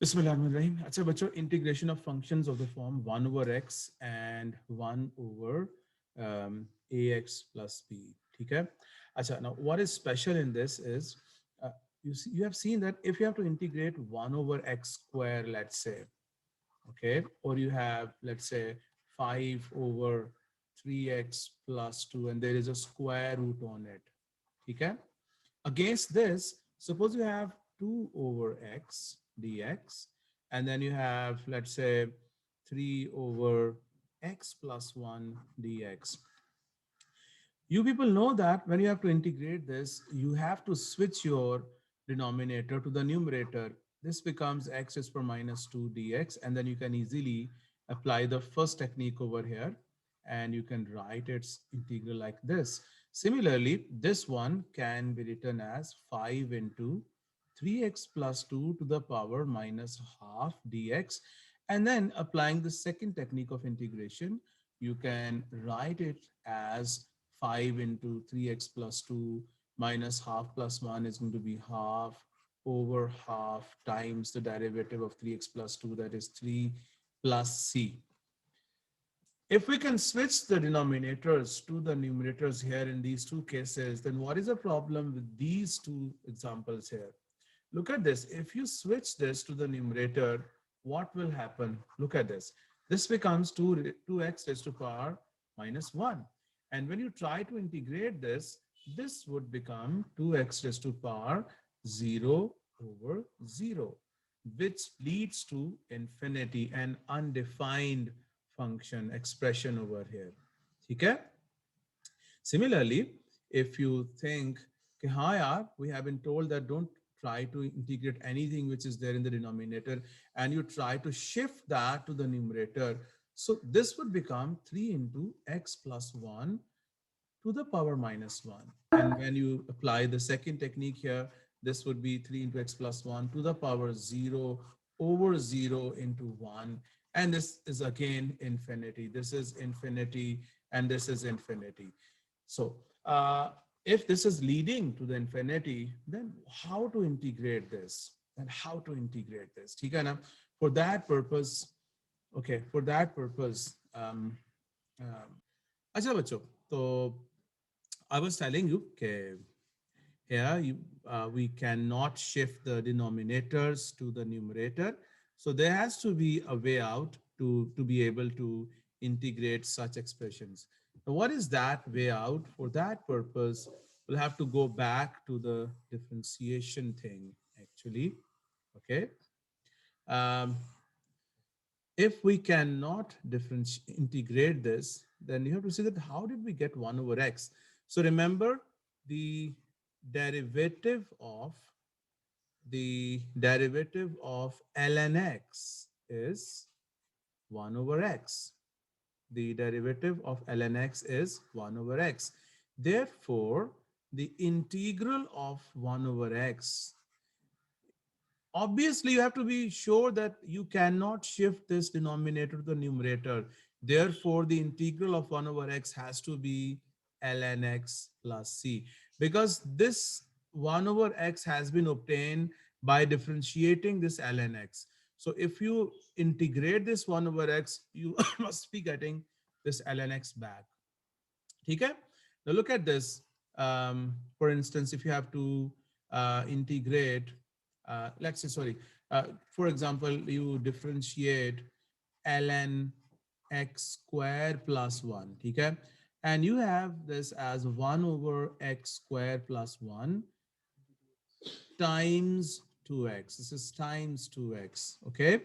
Bismillahirrahmanirrahim. अच्छा बच्चों, integration of functions of the form 1 over x and 1 over ax plus b. ठीक है. अच्छा, now what is special in this is uh, you have seen that if you have to integrate 1 over x square, let's say, okay, or you have, let's say, 5 over 3x plus 2 and there is a square root on it. Okay. Against this, suppose you have 2 over x dx, and then you have, let's say, 3 over x plus 1 dx. You people know that when you have to integrate this, you have to switch your denominator to the numerator. This becomes x is per minus 2 dx, and then you can easily apply the first technique over here, and you can write its integral like this. Similarly, this one can be written as 5 into 3x plus 2 to the power minus half dx. And then applying the second technique of integration, you can write it as 5 into 3x plus 2 minus half plus 1 is going to be half over half times the derivative of 3x plus 2, that is 3 plus c. If we can switch the denominators to the numerators here in these two cases, then what is the problem with these two examples here? Look at this. If you switch this to the numerator, what will happen? Look at this. This becomes 2x raised to power minus 1. And when you try to integrate this, this would become 2x raised to power 0 over 0, which leads to infinity, an undefined function expression over here. Okay? Similarly, if you think, okay, hi, we have been told that don't try to integrate anything which is there in the denominator, and you try to shift that to the numerator. So this would become 3 into x plus 1 to the power minus 1. And when you apply the second technique here, this would be 3 into x plus 1 to the power 0 over 0 into 1. And this is again infinity. This is infinity, and this is infinity. So if this is leading to the infinity, then how to integrate this? And how to integrate this? ठीक है ना? For that purpose, okay, for that purpose, अच्छा बच्चों, तो I was telling you, okay, here we cannot shift the denominators to the numerator. So there has to be a way out to be able to integrate such expressions. Now, what is that way out? For that purpose, we'll have to go back to the differentiation thing, actually. Okay. Um, if we cannot integrate this, then you have to see that how did we get 1 over x? So remember, the derivative of ln x is 1 over x. The derivative of ln x is 1 over x. Therefore, the integral of 1 over x, obviously you have to be sure that you cannot shift this denominator to the numerator. Therefore, the integral of 1 over x has to be ln x plus c, because this 1 over x has been obtained by differentiating this ln x. So if you integrate this 1 over x, you must be getting this ln x back. Okay? Now look at this. For instance, if you have to integrate, let's say, sorry, for example, you differentiate ln x square plus 1, okay? And you have this as 1 over x square plus 1 times 2x. This is times 2x, okay?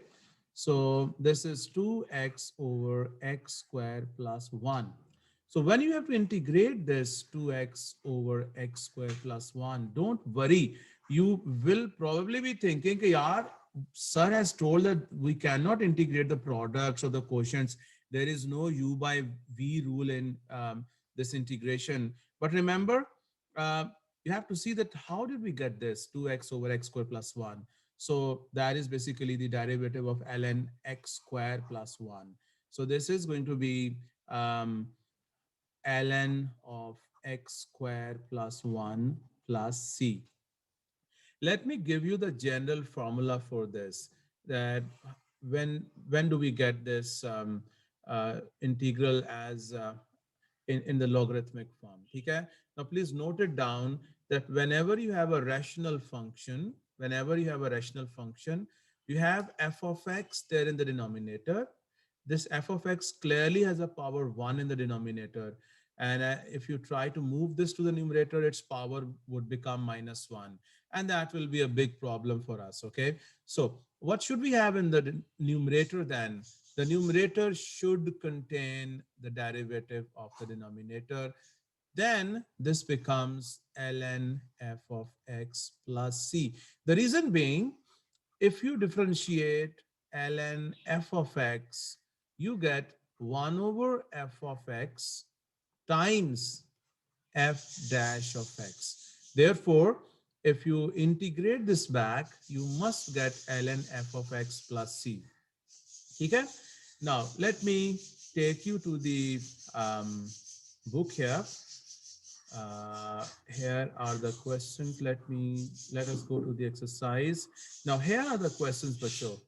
So this is 2x over x square plus 1. So when you have to integrate this 2x over x square plus 1, don't worry. You will probably be thinking, yaar, sir has told that we cannot integrate the products or the quotients. There is no u by v rule in this integration. But remember, uh, you have to see that how did we get this 2x over x square plus 1. So that is basically the derivative of ln x square plus 1. So this is going to be ln of x square plus 1 plus c. Let me give you the general formula for this. that when do we get this integral as in the logarithmic form. Okay? Now please note it down that whenever you have a rational function, you have f of x there in the denominator. This f of x clearly has a power 1 in the denominator. And if you try to move this to the numerator, its power would become minus 1. And that will be a big problem for us. Okay. So what should we have in the numerator then? The numerator should contain the derivative of the denominator. Then this becomes ln f of x plus c. The reason being, if you differentiate ln f of x, you get 1 over f of x times f dash of x. Therefore, if you integrate this back, you must get ln f of x plus c. Okay? Now, let me take you to the book here. Here are the questions. Let us go to the exercise. Now, here are the questions, Bacho.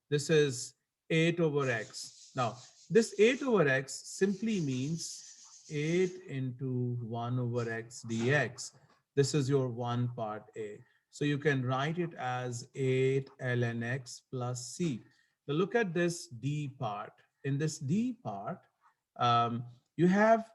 This is 8 over x. Now, this 8 over x simply means 8 into 1 over x dx. This is your one part A. So you can write it as 8 ln x plus c. Now look at this d part. In this d part, you have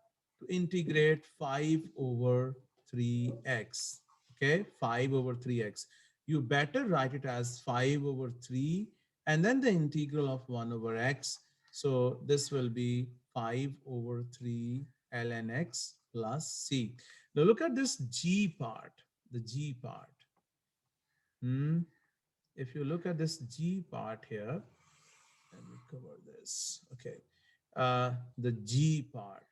to integrate 5 over 3x. Okay, 5 over 3x. You better write it as 5 over 3 and then the integral of 1 over x. So this will be 5 over 3 ln x plus c. Now look at this g part, the g part. If you look at this g part here, let me cover this. Okay, the g part.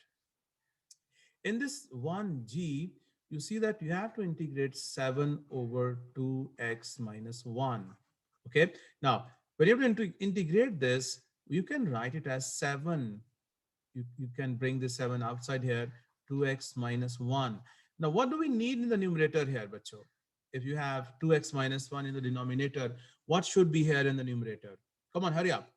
In this 1g, you see that you have to integrate 7 over 2x minus 1. Okay, now when you have to integrate this, you can write it as 7. You can bring the 7 outside here, 2x minus 1. Now, what do we need in the numerator here, Bacho? If you have 2x minus 1 in the denominator, what should be here in the numerator? Come on, hurry up.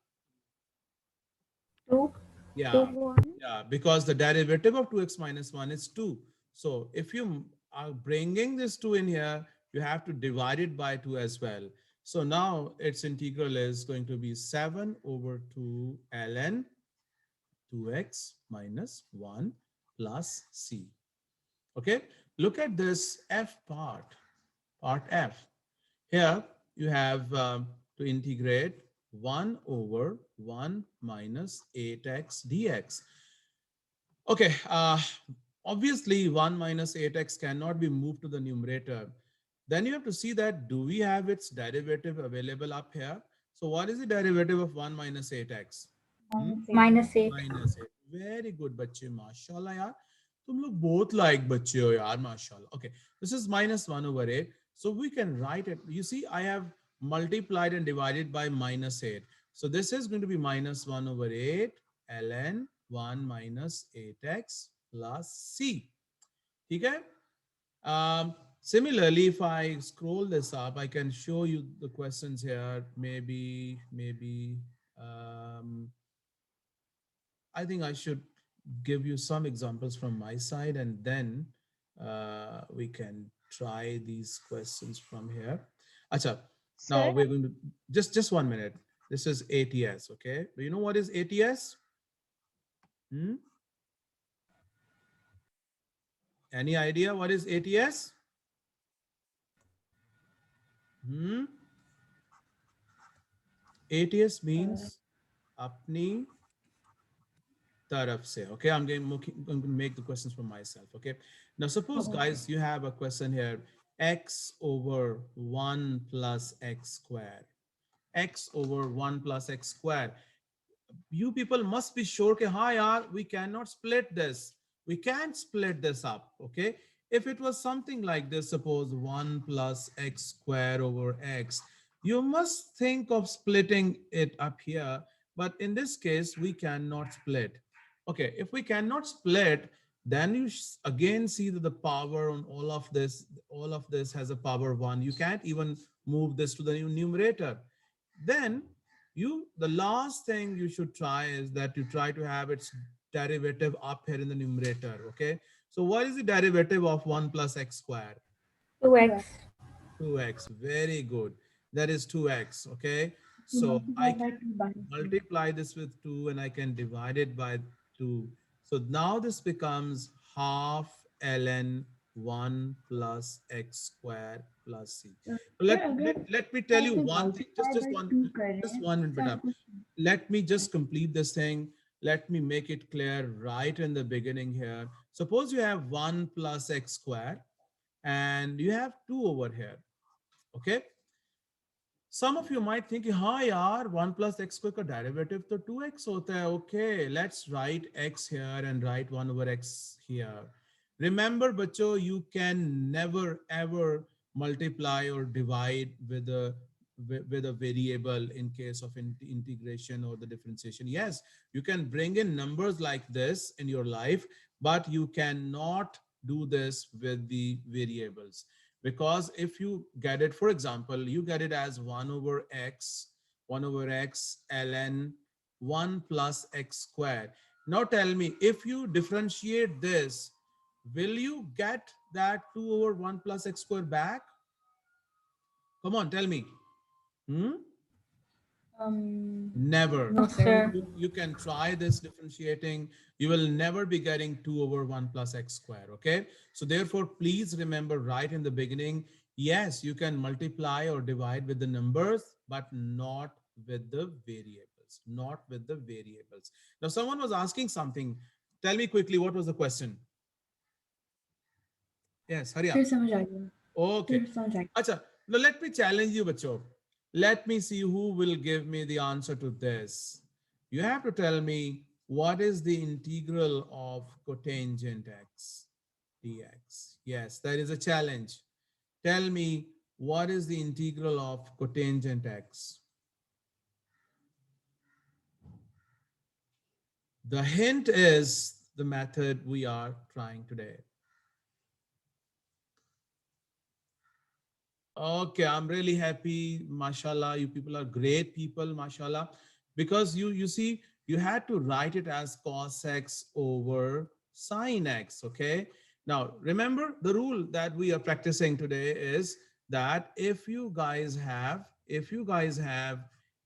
2, 2, Yeah, 1. yeah, because the derivative of 2x minus 1 is 2. So if you are bringing this 2 in here, you have to divide it by 2 as well. So now its integral is going to be 7 over 2 ln 2x minus 1 plus c. Okay, look at this f part, part f. Here you have to integrate 1 over 1 minus 8x dx. Okay, obviously 1 minus 8x cannot be moved to the numerator. Then you have to see that do we have its derivative available up here? So what is the derivative of 1 minus 8x? Hmm? Minus 8. -8. Very good, बच्चे माशाल्लाह यार तुम लोग both like बच्चे हो यार माशाल्लाह. Okay, this is -1 over 8. So we can write it. You see, I have multiplied and divided by -8. So this is going to be -1 over 8 ln 1 minus 8x plus c. Okay. Similarly, if I scroll this up, I can show you the questions here. Maybe. Um, I think I should give you some examples from my side and then we can try these questions from here. Acha, now Sir, we're going to just 1 minute. This is ATS, okay? Do you know what is ATS? Hmm? Any idea what is ATS? Hmm? ATS means apni taraf se. Okay, I'm going to make the questions for myself. Okay, now suppose guys you have a question here, x over 1 plus x square, x over 1 plus x square. You people must be sure कि हाँ यार we cannot split this, we can't split this up. Okay, if it was something like this, suppose 1 plus x square over x, you must think of splitting it up here, but in this case we cannot split. Okay, if we cannot split, then you again see that the power on all of this has a power 1. You can't even move this to the numerator. Then the last thing you should try is that you try to have its derivative up here in the numerator. Okay, so what is the derivative of 1 plus x square? 2x. 2x. Very good. That is 2x. Okay, To so I multiply by can 2 by 2. multiply this with 2 and I can divide it by 2. So now this becomes half ln 1 plus x square plus c. तो So sir अगर let me tell you ऐसे one thing. Multiply by 2 Just करें, one minute, sir beta. कुछ Let me just complete this thing. Let me make it clear right in the beginning here. Suppose you have 1 plus x square and you have 2 over here. Okay. Some of you might think, हाँ यार 1 plus x square का derivative तो 2x होता है. Okay, let's write x here and write 1 over x here. Remember, बच्चों, you can never ever multiply or divide with a variable in case of integration or the differentiation. Yes, you can bring in numbers like this in your life, but you cannot do this with the variables. Because if you get it, for example, you get it as 1 over x ln 1 plus x squared. Now tell me, if you differentiate this, will you get that 2 over 1 plus x squared back? Come on, tell me. Hmm? Never. no No, sir. sir. You can try this differentiating. You will never be getting 2 over 1 plus x square. Okay. So therefore, please remember right in the beginning, yes, you can multiply or divide with the numbers, but not with the variables. Not with the variables. Now, someone was asking something. Tell me quickly, what was the question? Yes, hurry up. फिर समझ आ गया, Okay. फिर समझ आ गया. Acha, now let me challenge you, bacho. Let me see who will give me the answer to this. You have to tell me what is the integral of cotangent x dx. Yes, that is a challenge. Tell me what is the integral of cotangent x. The hint is the method we are trying today. Okay, I'm really happy. Mashallah, you people are great people, mashallah. Because you see, you had to write it as cos x over sine x. Okay. Now remember the rule that we are practicing today is that if you guys have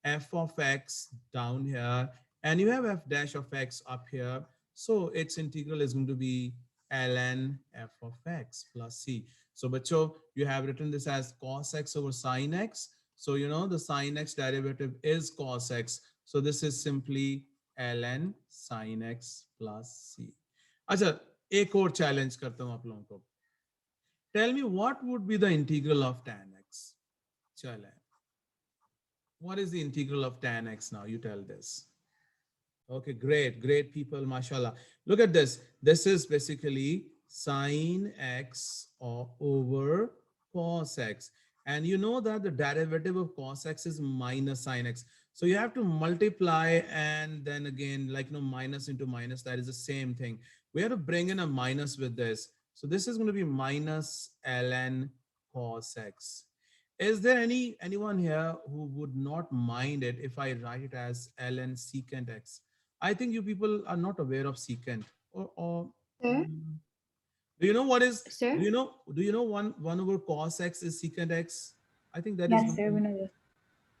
f of x down here and you have f dash of x up here, so its integral is going to be ln f of x plus c. So, bacho, you have written this as cos x over sin x. So, you know, the sin x derivative is cos x. So, this is simply ln sin x plus c. अच्छा, एक और challenge करता हूँ आप लोगों को. Tell me what would be the integral of tan x? चले. What is the integral of tan x now? You tell this. Okay, great, great people, mashallah. Look at this. This is basically sine x over cos x. And you know that the derivative of cos x is minus sine x. So you have to multiply and then again, like, minus into minus, that is the same thing. We have to bring in a minus with this. So this is going to be minus ln cos x. Is there anyone here who would not mind it if I write it as ln secant x? I think you people are not aware of secant. Or Sir, mm, do you know what is sir. do you know one over cos x is secant x? I think that is Yes not sir, we in, know this.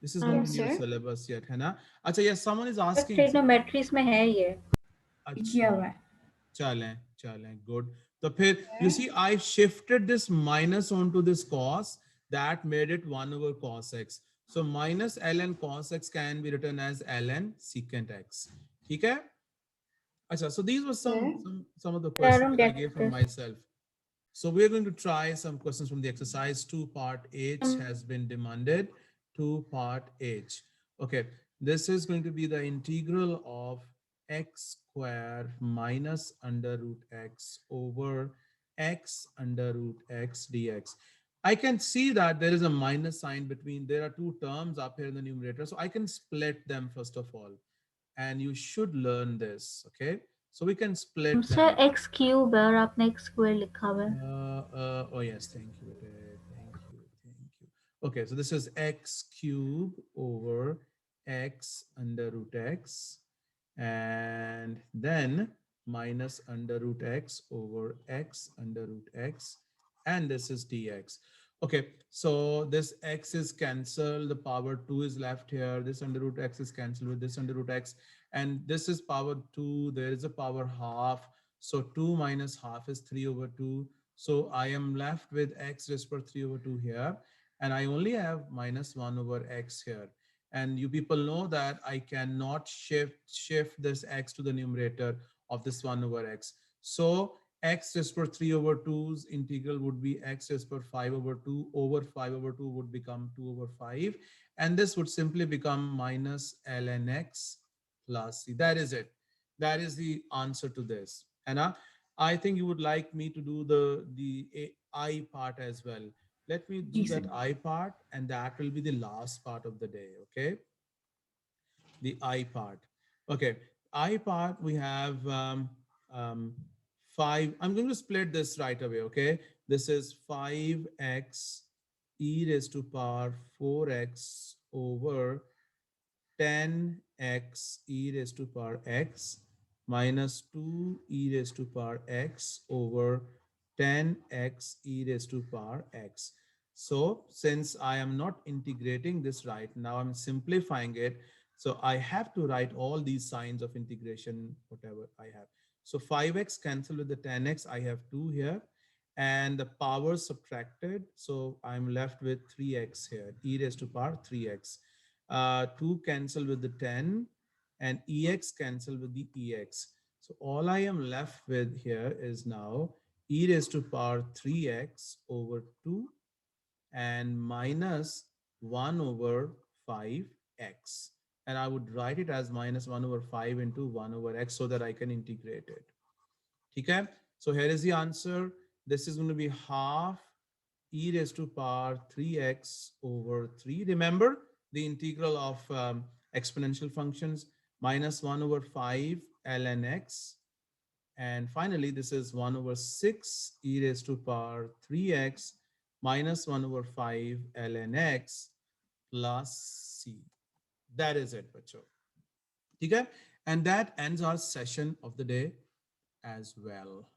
this is not Um, Yes in your sir. syllabus yet, है ना? अच्छा, yes, someone is sir asking. ट्रिग्नोमेट्रीज में है ये. किया अच्छा, हुआ है. चलें चलें good. तो फिर you Sir, see I shifted this minus onto this cos that made it 1 over cos x. So minus ln cos x can be written as ln secant x. ठीक है? अच्छा, so these were sir. some of the I questions don't that I get gave from this. myself. So we're going to try some questions from the exercise. 2 part H Um, has been demanded. 2 part H. Okay, this is going to be the integral of x square minus under root x over x under root x dx. I can see that there is a minus sign between, there are two terms up here in the numerator. So I can split them first of all. And you should learn this, okay? So we can split sir them. X cube है और आपने x square लिखा हुआ है. Oh yes, thank you, Vijay. Thank you, thank you. Okay, so this is x cube over x under root x, and then minus under root x over x under root x, and this is dx. Okay, so this x is cancelled, the power 2 is left here, this under root x is cancelled with this under root x, and this is power 2, there is a power half, so 2 minus half is 3 over 2. So I am left with x raised to 3 over 2 here, and I only have minus 1 over x here. And you people know that I cannot shift this x to the numerator of this 1 over x. So x raised to 3 over 2's integral would be x raised to 5 over 2 over 5 over 2 would become 2 over 5. And this would simply become minus ln x plus c. That is it. That is the answer to this. And I think you would like me to do the I part as well. Let me do ji that sir. I part, and that will be the last part of the day. Okay, the I part. Okay, I part we have um, 5. I'm going to split this right away. Okay, this is 5x e raised to power 4x over 10x e raised to power x minus 2 e raised to power x over 10x e raised to power x. So since I am not integrating this right now, I'm simplifying it. So I have to write all these signs of integration, whatever I have. So 5x cancel with the 10x, I have 2 here, and the power subtracted. So I'm left with 3x here, e raised to power 3x. 2 cancel with the 10, and ex cancel with the ex. So all I am left with here is now e raised to power 3x over 2 and minus 1 over 5x. And I would write it as minus 1 over 5 into 1 over x so that I can integrate it. Okay, so here is the answer. This is going to be half e raised to power 3x over 3. Remember the integral of exponential functions, minus 1 over 5 ln x. And finally, this is 1 over 6 e raised to power 3x minus 1 over 5 ln x plus c. That is it, bacho. Okay? And that ends our session of the day as well.